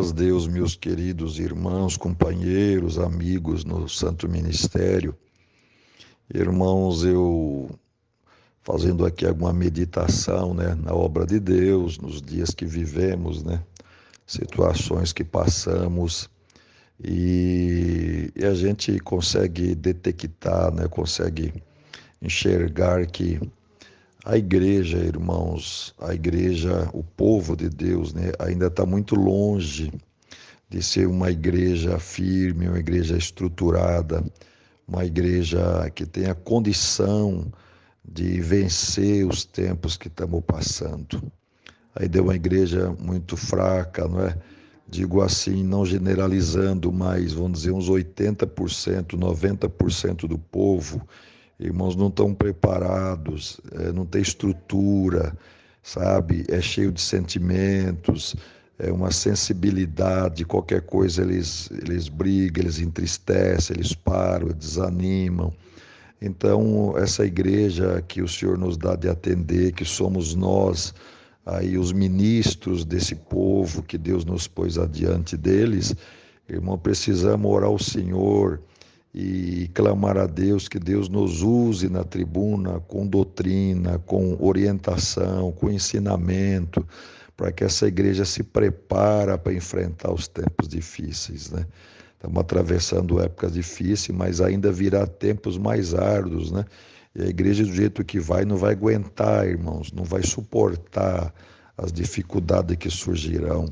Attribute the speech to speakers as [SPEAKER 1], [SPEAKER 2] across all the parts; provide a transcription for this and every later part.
[SPEAKER 1] Paz Deus, meus queridos irmãos, companheiros, amigos no Santo Ministério. Irmãos, eu fazendo aqui alguma meditação, na obra de Deus, nos dias que vivemos, situações que passamos, e a gente consegue detectar, consegue enxergar que a igreja, irmãos, a igreja, o povo de Deus, ainda está muito longe de ser uma igreja firme, uma igreja estruturada, uma igreja que tenha condição de vencer os tempos que estamos passando. Aí deu uma igreja muito fraca, não é? Digo assim, não generalizando, mas vamos dizer uns 80%, 90% do povo, irmãos, não estão preparados, não tem estrutura, sabe? É cheio de sentimentos, é uma sensibilidade, qualquer coisa eles brigam, eles entristecem, eles param, desanimam. Então, essa igreja que o Senhor nos dá de atender, que somos nós, aí os ministros desse povo que Deus nos pôs adiante deles, irmão, precisamos orar ao Senhor e clamar a Deus que Deus nos use na tribuna com doutrina, com orientação, com ensinamento, para que essa igreja se prepare para enfrentar os tempos difíceis, Estamos atravessando épocas difíceis, mas ainda virá tempos mais árduos, E a igreja, do jeito que vai, não vai aguentar, irmãos, não vai suportar as dificuldades que surgirão.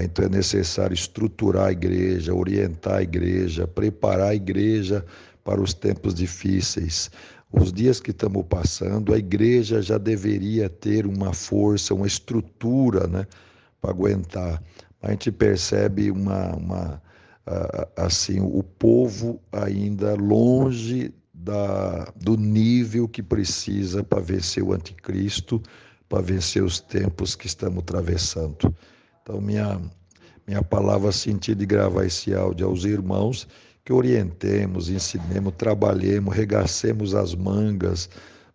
[SPEAKER 1] Então é necessário estruturar a igreja, orientar a igreja, preparar a igreja para os tempos difíceis. Os dias que estamos passando, a igreja já deveria ter uma força, uma estrutura, para aguentar. A gente percebe assim, o povo ainda longe do nível que precisa para vencer o anticristo, para vencer os tempos que estamos atravessando. Então, minha palavra senti de gravar esse áudio aos irmãos, que orientemos, ensinemos, trabalhemos, regacemos as mangas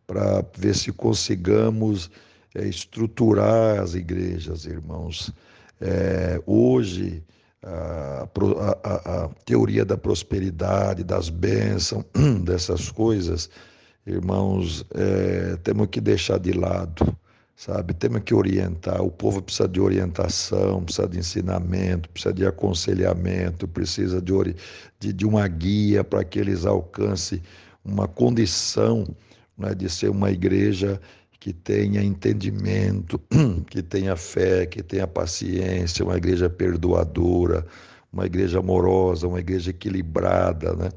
[SPEAKER 1] para ver se consigamos estruturar as igrejas, irmãos. Hoje, a teoria da prosperidade, das bênçãos, dessas coisas, irmãos, temos que deixar de lado, sabe? Temos que orientar. O povo precisa de orientação, precisa de ensinamento, precisa de aconselhamento, precisa de uma guia para que eles alcancem uma condição, de ser uma igreja que tenha entendimento, que tenha fé, que tenha paciência, uma igreja perdoadora, uma igreja amorosa, uma igreja equilibrada,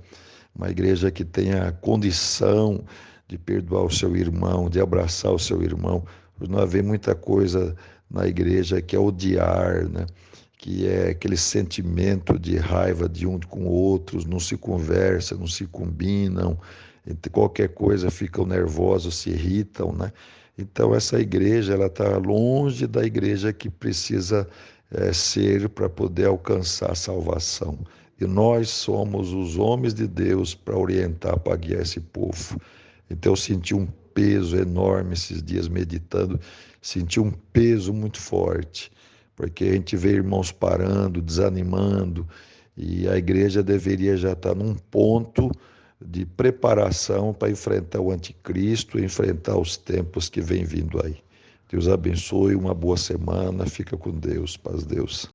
[SPEAKER 1] Uma igreja que tenha condição de perdoar o seu irmão, de abraçar o seu irmão. Nós vemos muita coisa na igreja que é odiar, Que é aquele sentimento de raiva de um com outros, não se conversa, não se combinam, qualquer coisa ficam nervosos, se irritam, Então essa igreja ela está longe da igreja que precisa ser para poder alcançar a salvação. E nós somos os homens de Deus para orientar, para guiar esse povo. Então eu senti um peso enorme esses dias meditando, senti um peso muito forte, porque a gente vê irmãos parando, desanimando, e a igreja deveria já estar num ponto de preparação para enfrentar o anticristo, enfrentar os tempos que vem vindo aí. Deus abençoe, uma boa semana, fica com Deus, paz Deus.